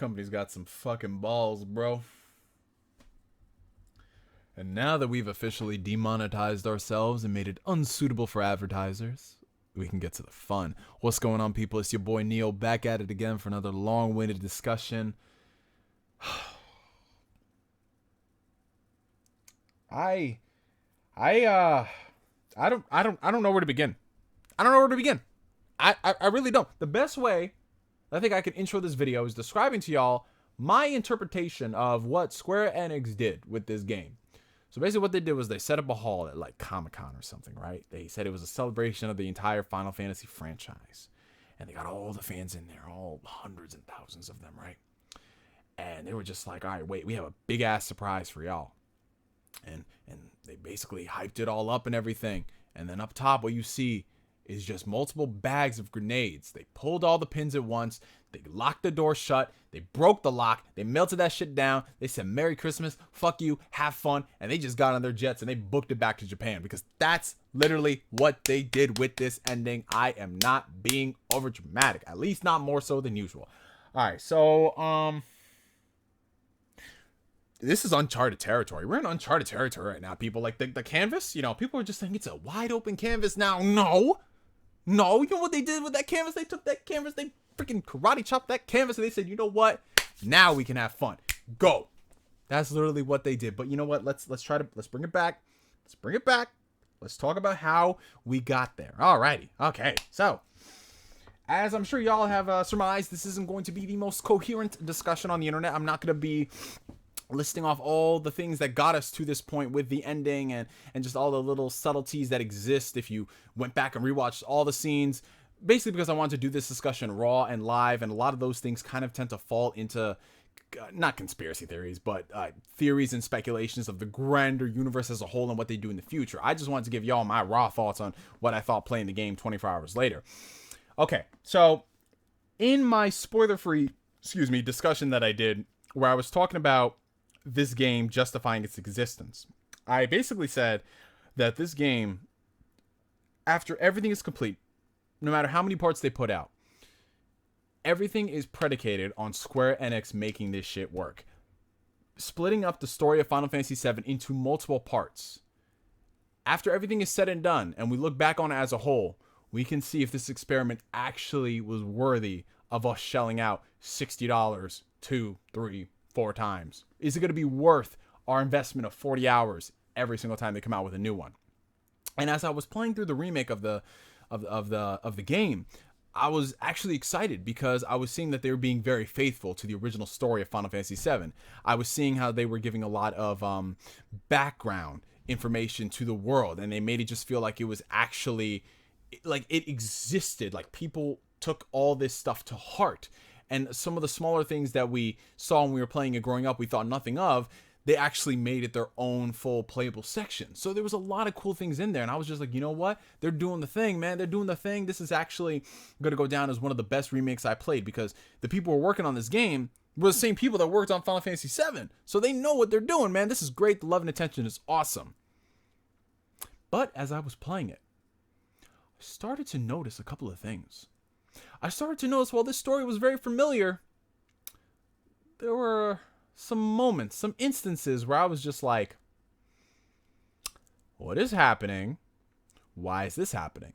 company's got some fucking balls, bro. And now that we've officially demonetized ourselves and made it unsuitable for advertisers, we can get to the fun. What's going on, people? It's your boy Neo back at it again for another long-winded discussion. I don't know where to begin. I don't know where to begin. I really don't. The best way I think I can intro this video is describing to y'all my interpretation of what Square-Enix did with this game. So basically what they did was they set up a hall at like Comic-Con or something, right? They said it was a celebration of the entire Final Fantasy franchise. And they got all the fans in there, all hundreds and thousands of them, right? And they were just like, all right, wait, we have a big ass surprise for y'all. And they basically hyped it all up and everything. And then up top, what you see is just multiple bags of grenades. They pulled all the pins at once. They locked the door shut. They broke the lock. They melted that shit down. They said, Merry Christmas, fuck you, have fun. And they just got on their jets and they booked it back to Japan because that's literally what they did with this ending. I am not being over dramatic, at least not more so than usual. All right, so, this is uncharted territory. We're in uncharted territory right now, people. Like, the canvas, you know, people are just saying it's a wide open canvas now. No, you know what they did with that canvas? They took that canvas, they freaking karate chopped that canvas, and they said, you know what? Now we can have fun. Go. That's literally what they did. But you know what? Let's bring it back. Let's bring it back. Let's talk about how we got there. Alrighty. Okay. So, as I'm sure y'all have surmised, this isn't going to be the most coherent discussion on the internet. I'm not going to be listing off all the things that got us to this point with the ending and just all the little subtleties that exist if you went back and rewatched all the scenes. Basically because I wanted to do this discussion raw and live, and a lot of those things kind of tend to fall into, not conspiracy theories, but theories and speculations of the grander universe as a whole and what they do in the future. I just wanted to give y'all my raw thoughts on what I thought playing the game 24 hours later. Okay, so in my spoiler-free, discussion that I did, where I was talking about this game justifying its existence, I basically said that this game, after everything is complete, no matter how many parts they put out, everything is predicated on Square-Enix making this shit work. Splitting up the story of Final Fantasy VII into multiple parts. After everything is said and done, and we look back on it as a whole, we can see if this experiment actually was worthy of us shelling out $60 2, 3, 4 times. Is it going to be worth our investment of 40 hours every single time they come out with a new one? And as I was playing through the remake of the game, I was actually excited because I was seeing that they were being very faithful to the original story of Final Fantasy VII. I was seeing how they were giving a lot of background information to the world, and they made it just feel like it was actually, like it existed, like people took all this stuff to heart. And some of the smaller things that we saw when we were playing it growing up, we thought nothing of, they actually made it their own full playable section. So there was a lot of cool things in there. And I was just like, you know what? They're doing the thing, man. They're doing the thing. This is actually going to go down as one of the best remakes I played, because the people who were working on this game were the same people that worked on Final Fantasy VII. So they know what they're doing, man. This is great. The love and attention is awesome. But as I was playing it, I started to notice a couple of things. I started to notice while this story was very familiar, there were some moments, some instances where I was just like, what is happening? Why is this happening?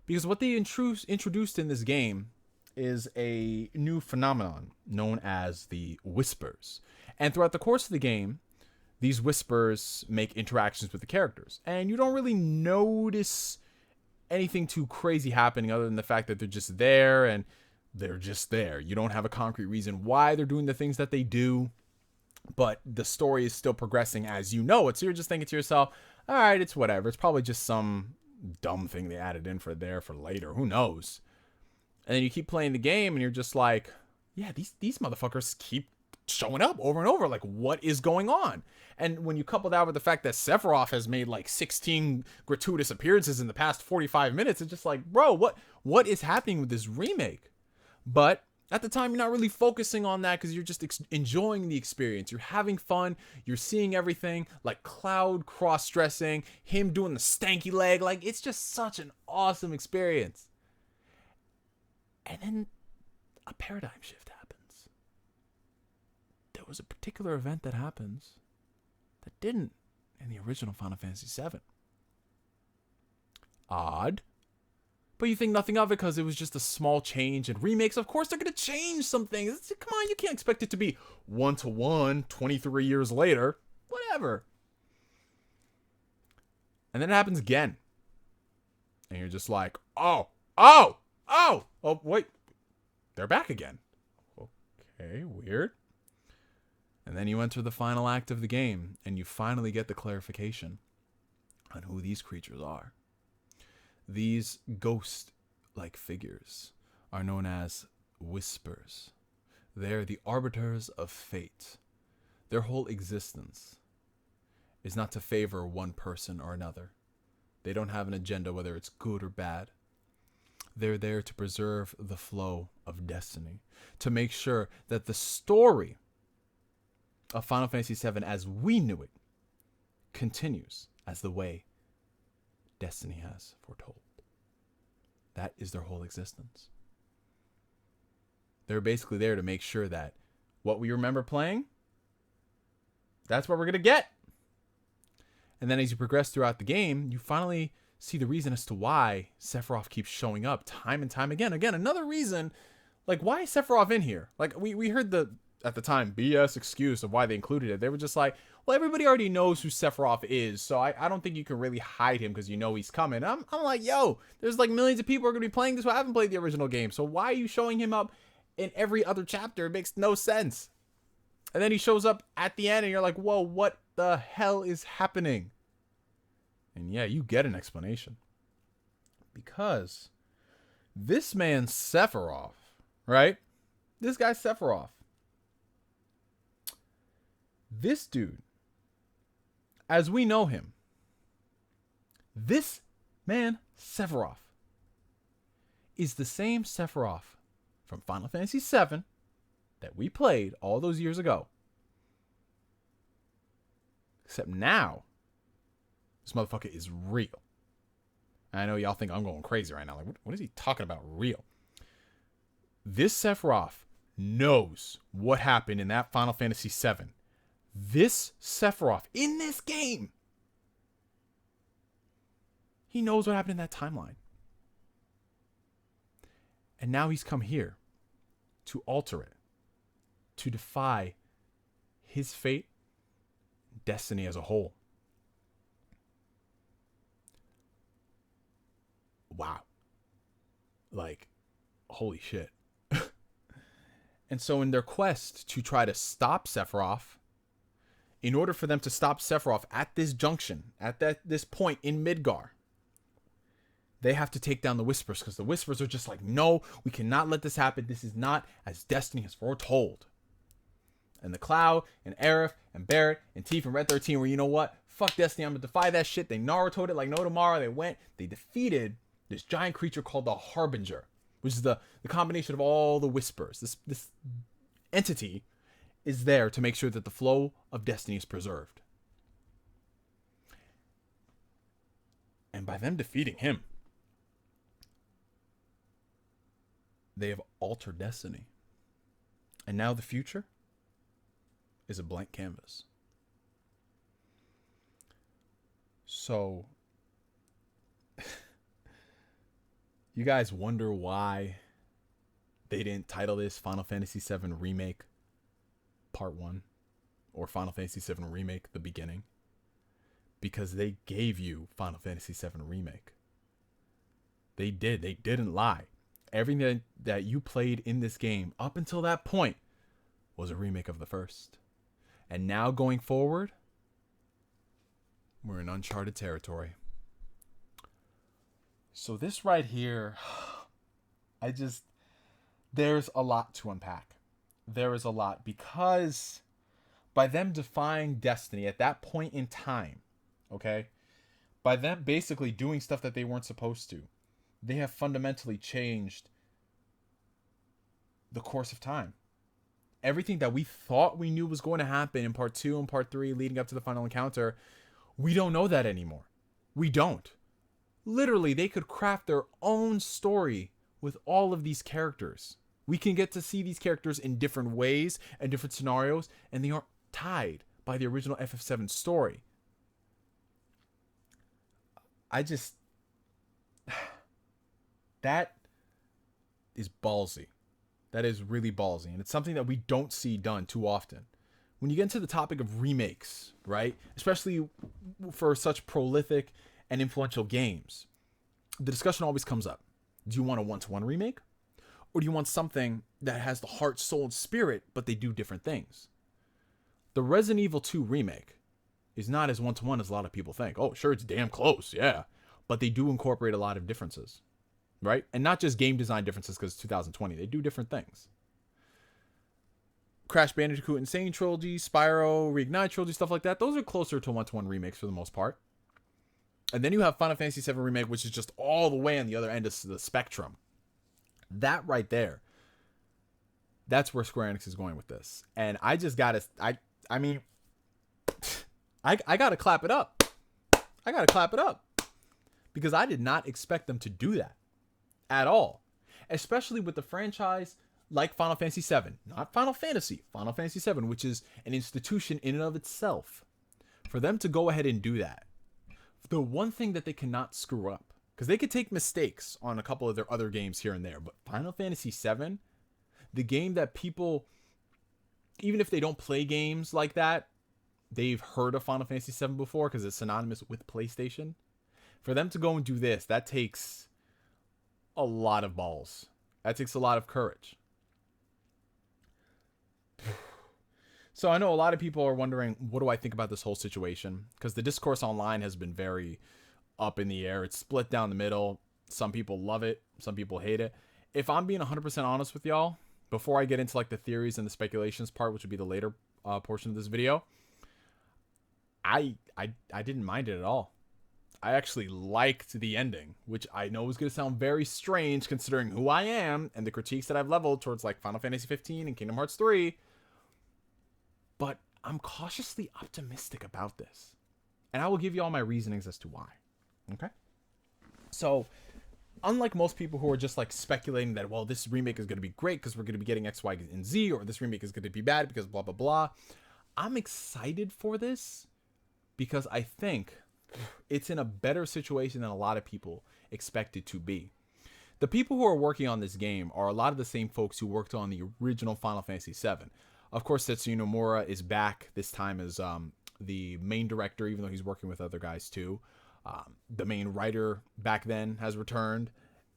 Because what they introduced in this game is a new phenomenon known as the Whispers. And throughout the course of the game, these Whispers make interactions with the characters. And you don't really notice anything too crazy happening other than the fact that they're just there and they're just there. You don't have a concrete reason why they're doing the things that they do, but the story is still progressing as you know it. So you're just thinking to yourself, all right, it's whatever. It's probably just some dumb thing they added in for later. Who knows? And then you keep playing the game and you're just like, yeah, these motherfuckers keep showing up over and over. Like, what is going on? And when you couple that with the fact that Sephiroth has made like 16 gratuitous appearances in the past 45 minutes, it's just like, bro, what is happening with this remake? But at the time, you're not really focusing on that because you're just enjoying the experience. You're having fun. You're seeing everything, like Cloud cross-dressing, him doing the stanky leg. Like, it's just such an awesome experience. And then a paradigm shift happens. was a particular event that happens that didn't in the original Final Fantasy VII. Odd. But you think nothing of it because it was just a small change. And remakes, of course, they're going to change some things. Come on, you can't expect it to be 1-to-1 23 years later. Whatever. And then it happens again. And you're just like, oh, wait. They're back again. Okay, weird. And then you enter the final act of the game, and you finally get the clarification on who these creatures are. These ghost-like figures are known as whispers. They're the arbiters of fate. Their whole existence is not to favor one person or another. They don't have an agenda, whether it's good or bad. They're there to preserve the flow of destiny, to make sure that the story of Final Fantasy VII as we knew it continues as the way destiny has foretold. That is their whole existence. They're basically there to make sure that what we remember playing, that's what we're going to get. And then as you progress throughout the game, you finally see the reason as to why Sephiroth keeps showing up time and time again. Again, another reason, like, why is Sephiroth in here? Like, we heard the, at the time, BS excuse of why they included it. They were just like, well, everybody already knows who Sephiroth is, so I don't think you can really hide him because you know he's coming. I'm like, yo, there's like millions of people who are going to be playing this who haven't played the original game, so why are you showing him up in every other chapter? It makes no sense. And then he shows up at the end, and you're like, whoa, what the hell is happening? And yeah, you get an explanation. Because this man Sephiroth, right? This guy Sephiroth. This dude, as we know him, this man Sephiroth is the same Sephiroth from Final Fantasy VII that we played all those years ago. Except now, this motherfucker is real. I know y'all think I'm going crazy right now. Like, what is he talking about real? This Sephiroth knows what happened in that Final Fantasy VII. This Sephiroth in this game, he knows what happened in that timeline. And now he's come here to alter it, to defy his fate, destiny as a whole. Wow. Like, holy shit. And so in their quest to try to stop Sephiroth, in order for them to stop Sephiroth at this junction, at this point in Midgar, they have to take down the Whispers, because the Whispers are just like, no, we cannot let this happen. This is not as destiny has foretold. And the Cloud and Aerith and Barret and T from Red 13 were, you know what? Fuck destiny, I'm going to defy that shit. They Naruto'd it like no tomorrow. They defeated this giant creature called the Harbinger, which is the combination of all the Whispers. This entity is there to make sure that the flow of destiny is preserved. And by them defeating him, they have altered destiny. And now the future is a blank canvas. So, you guys wonder why they didn't title this Final Fantasy VII Remake Part 1 or Final Fantasy VII Remake The Beginning? Because they gave you Final Fantasy VII Remake. They did. They didn't lie. Everything that you played in this game up until that point was a remake of the first. And now going forward, we're in uncharted territory. So this right here, there's a lot to unpack. There is a lot, because by them defying destiny at that point in time, okay, by them basically doing stuff that they weren't supposed to, they have fundamentally changed the course of time. Everything that we thought we knew was going to happen in part 2 and part 3 leading up to the final encounter, we don't know that anymore. We don't. Literally, they could craft their own story with all of these characters We can get to see these characters in different ways and different scenarios, and they aren't tied by the original FF7 story. That is ballsy. That is really ballsy. And it's something that we don't see done too often. When you get into the topic of remakes, right? Especially for such prolific and influential games, the discussion always comes up. Do you want a one-to-one remake? Or do you want something that has the heart, soul, and spirit, but they do different things? The Resident Evil 2 remake is not as one-to-one as a lot of people think. Oh, sure, it's damn close, yeah. But they do incorporate a lot of differences, right? And not just game design differences because it's 2020. They do different things. Crash Bandicoot Insane Trilogy, Spyro, Reignite Trilogy, stuff like that. Those are closer to one-to-one remakes for the most part. And then you have Final Fantasy VII Remake, which is just all the way on the other end of the spectrum. That right there, that's where Square-Enix is going with this. And I just gotta, I mean, I gotta clap it up. I gotta clap it up. Because I did not expect them to do that at all. Especially with the franchise like Final Fantasy VII. Not Final Fantasy. Final Fantasy VII, which is an institution in and of itself. For them to go ahead and do that. The one thing that they cannot screw up. Because they could take mistakes on a couple of their other games here and there. But Final Fantasy VII, the game that people, even if they don't play games like that, they've heard of Final Fantasy VII before because it's synonymous with PlayStation. For them to go and do this, that takes a lot of balls. That takes a lot of courage. So I know a lot of people are wondering, what do I think about this whole situation? Because the discourse online has been very up in the air. It's split down the middle. Some people love it. Some people hate it. If I'm being 100% honest with y'all, before I get into like the theories and the speculations part, which would be the later portion of this video, I didn't mind it at all. I actually liked the ending, which I know is going to sound very strange considering who I am and the critiques that I've leveled towards like Final Fantasy 15 and Kingdom Hearts 3. But I'm cautiously optimistic about this. And I will give you all my reasonings as to why. Okay? So, unlike most people who are just like speculating that, well, this remake is going to be great because we're going to be getting X, Y, and Z, or this remake is going to be bad because blah, blah, blah. I'm excited for this because I think it's in a better situation than a lot of people expect it to be. The people who are working on this game are a lot of the same folks who worked on the original Final Fantasy VII. Of course, Tetsuya Nomura is back this time as the main director, even though he's working with other guys too. The main writer back then has returned,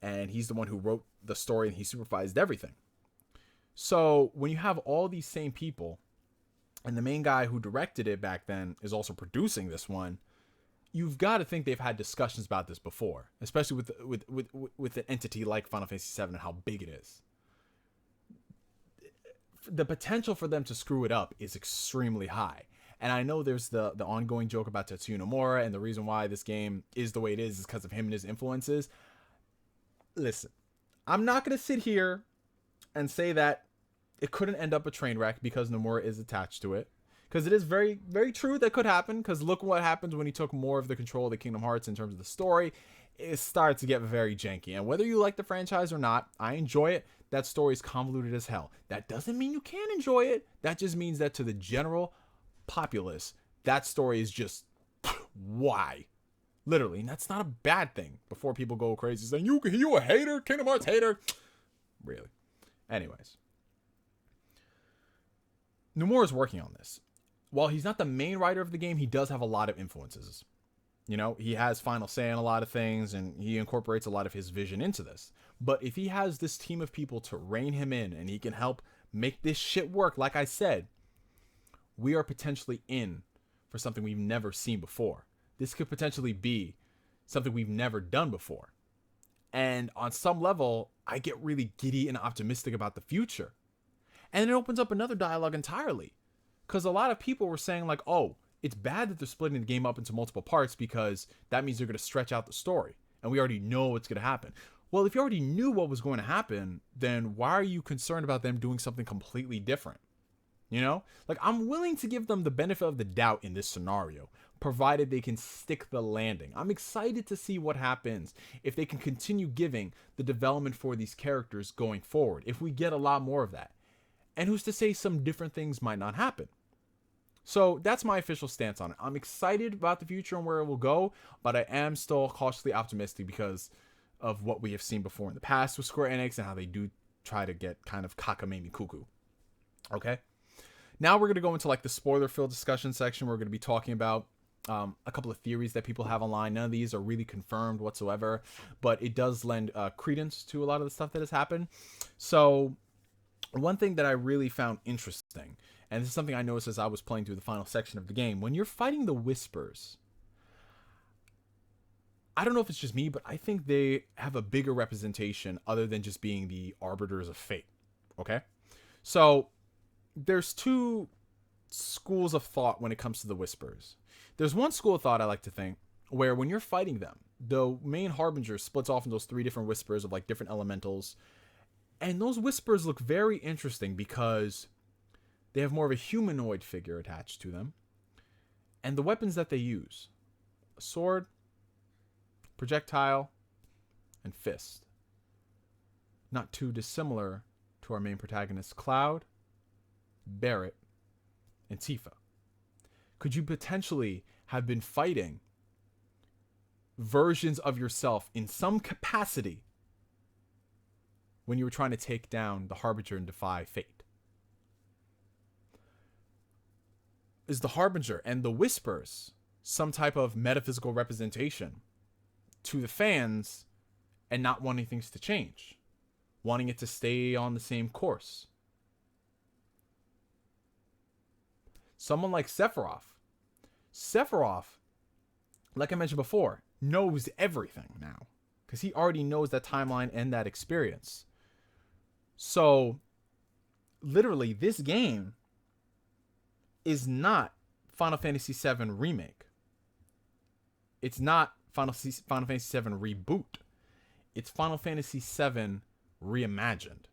and he's the one who wrote the story and he supervised everything. So when you have all these same people, and the main guy who directed it back then is also producing this one, you've got to think they've had discussions about this before, especially with an entity like Final Fantasy VII and how big it is. The potential for them to screw it up is extremely high. And I know there's the ongoing joke about Tetsuya Nomura, and the reason why this game is the way it is because of him and his influences. Listen, I'm not going to sit here and say that it couldn't end up a train wreck because Nomura is attached to it. Because it is very, very true that could happen. Because look what happens when he took more of the control of the Kingdom Hearts in terms of the story. It starts to get very janky. And whether you like the franchise or not, I enjoy it. That story is convoluted as hell. That doesn't mean you can't enjoy it. That just means that to the general populace, that story is just why. Literally. And that's not a bad thing. Before people go crazy saying, you a hater? Kingdom Hearts hater? Really. Anyways. Nomura's working on this. While he's not the main writer of the game, he does have a lot of influences. You know, he has final say on a lot of things, and he incorporates a lot of his vision into this. But if he has this team of people to rein him in, and he can help make this shit work, like I said, we are potentially in for something we've never seen before. This could potentially be something we've never done before. And on some level, I get really giddy and optimistic about the future. And it opens up another dialogue entirely. Because a lot of people were saying like, oh, it's bad that they're splitting the game up into multiple parts because that means they're going to stretch out the story. And we already know what's going to happen. Well, if you already knew what was going to happen, then why are you concerned about them doing something completely different? You know? Like, I'm willing to give them the benefit of the doubt in this scenario. provided they can stick the landing. I'm excited to see what happens if they can continue giving the development for these characters going forward, if we get a lot more of that. And who's to say some different things might not happen? So that's my official stance on it. I'm excited about the future and where it will go, but I am still cautiously optimistic because of what we have seen before in the past with Square-Enix and how they do try to get kind of cockamamie cuckoo. Okay? Now we're going to go into like the spoiler-filled discussion section. We're going to be talking about a couple of theories that people have online. None of these are really confirmed whatsoever, but it does lend credence to a lot of the stuff that has happened. So one thing that I really found interesting, and this is something I noticed as I was playing through the final section of the game, when you're fighting the Whispers, I don't know if it's just me, but I think they have a bigger representation other than just being the arbiters of fate. Okay? So there's two schools of thought when it comes to the Whispers. There's one school of thought I like to think where when you're fighting them, the main Harbinger splits off in those three different Whispers of like different elementals. And those Whispers look very interesting because they have more of a humanoid figure attached to them. And the weapons that they use, a sword, projectile, and fist. Not too dissimilar to our main protagonists, Cloud, Barrett, and Tifa. Could you potentially have been fighting versions of yourself in some capacity when you were trying to take down the Harbinger and defy fate? Is the Harbinger and the Whispers some type of metaphysical representation to the fans and not wanting things to change? Wanting it to stay on the same course? Someone like Sephiroth. Sephiroth, like I mentioned before, knows everything now. Because he already knows that timeline and that experience. So, literally, this game is not Final Fantasy VII Remake. It's not Final Fantasy VII Reboot. It's Final Fantasy VII Reimagined.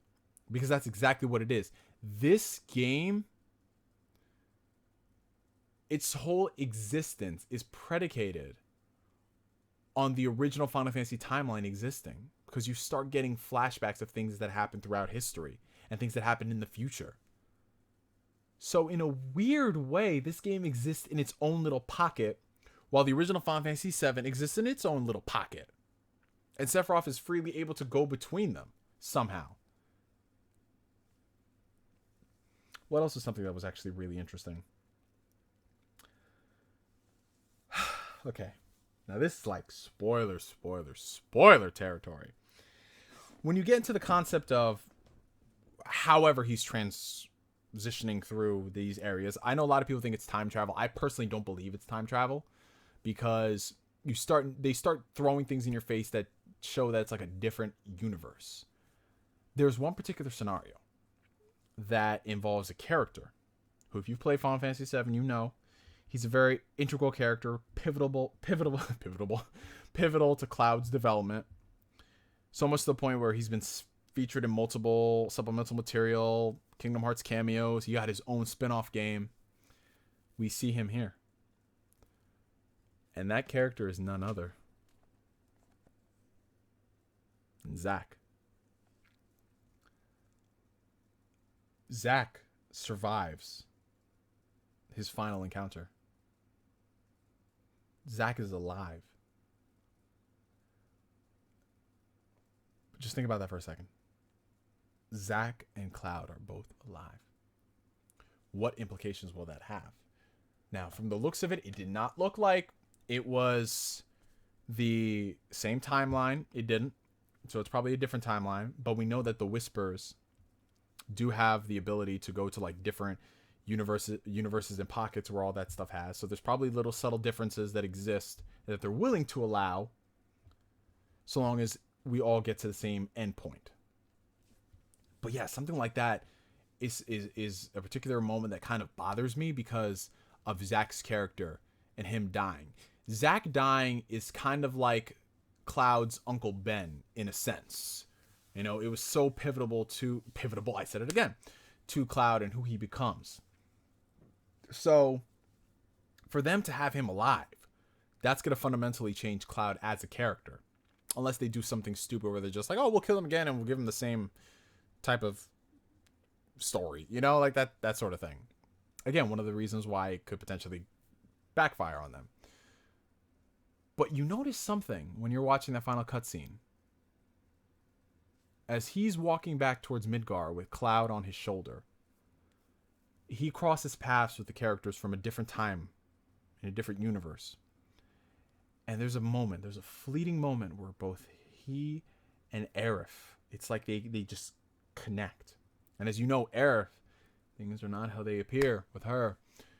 Because that's exactly what it is. This game, its whole existence is predicated on the original Final Fantasy timeline existing, because you start getting flashbacks of things that happened throughout history and things that happened in the future. So in a weird way, this game exists in its own little pocket, while the original Final Fantasy VII exists in its own little pocket. And Sephiroth is freely able to go between them somehow. What else is something that was actually really interesting? Okay. Now this is like spoiler territory. When you get into the concept of however he's transitioning through these areas, I know a lot of people think it's time travel. I personally don't believe it's time travel, because they start throwing things in your face that show that it's like a different universe. There's one particular scenario that involves a character who, if you play Final Fantasy VII, you know he's a very integral character, pivotal to Cloud's development. So much to the point where he's been featured in multiple supplemental material, Kingdom Hearts cameos. He got his own spin-off game. We see him here. And that character is none other than Zack. Zack survives his final encounter. Zack is alive. Just think about that for a second. Zack and Cloud are both alive. What implications will that have? Now, from the looks of it, it did not look like it was the same timeline. It didn't. So it's probably a different timeline. But we know that the Whispers do have the ability to go to like different universes and pockets where all that stuff has. So there's probably little subtle differences that exist that they're willing to allow, so long as we all get to the same endpoint. But yeah, something like that is a particular moment that kind of bothers me because of Zack's character and him dying. Zack dying is kind of like Cloud's Uncle Ben in a sense. You know, it was so pivotal, I said it again, to Cloud and who he becomes. So For them to have him alive, that's going to fundamentally change Cloud as a character. Unless they do something stupid where they're just like, oh, we'll kill him again and we'll give him the same type of story, you know, like that sort of thing. Again, one of the reasons why it could potentially backfire on them. But you notice something when you're watching that final cutscene. As he's walking back towards Midgar with Cloud on his shoulder, he crosses paths with the characters from a different time in a different universe. And there's a fleeting moment where both he and Aerith, it's like they just connect. And as you know, Aerith, things are not how they appear with her.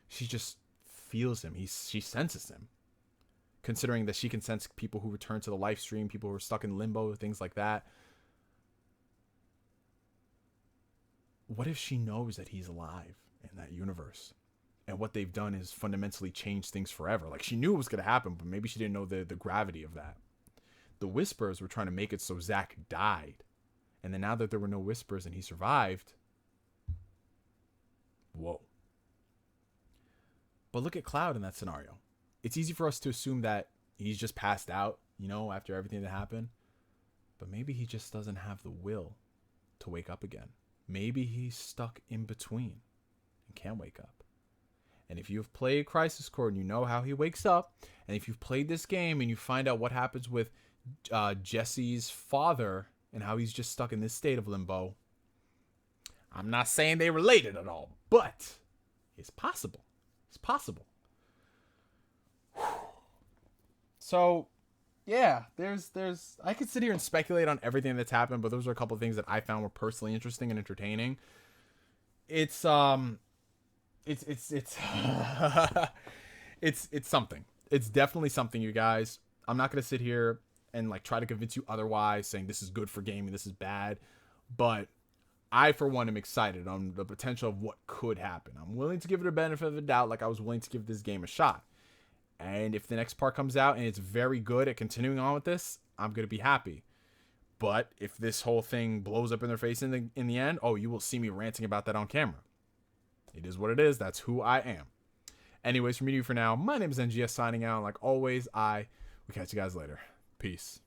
She just feels him. She senses him. Considering that she can sense people who return to the live stream, people who are stuck in limbo, things like that. What if she knows that he's alive in that universe? And what they've done is fundamentally change things forever. Like, she knew it was going to happen, but maybe she didn't know the gravity of that. The Whispers were trying to make it so Zack died. And then now that there were no Whispers and he survived, whoa. But look at Cloud in that scenario. It's easy for us to assume that he's just passed out, you know, after everything that happened. But maybe he just doesn't have the will to wake up again. Maybe he's stuck in between and can't wake up. And if you've played Crisis Core and you know how he wakes up, and if you've played this game and you find out what happens with Jesse's father and how he's just stuck in this state of limbo, I'm not saying they related at all, but it's possible. It's possible. So, yeah, there's I could sit here and speculate on everything that's happened, but those are a couple of things that I found were personally interesting and entertaining. It's something. It's definitely something, you guys. I'm not gonna sit here and like try to convince you otherwise, saying this is good for gaming, this is bad. But I, for one, am excited on the potential of what could happen. I'm willing to give it a benefit of the doubt, like I was willing to give this game a shot. And if the next part comes out and it's very good at continuing on with this, I'm gonna be happy. But if this whole thing blows up in their face in the end, oh, you will see me ranting about that on camera. It is what it is. That's who I am. Anyways, from me to you for now, my name is NGS signing out. Like always, we'll catch you guys later. Peace.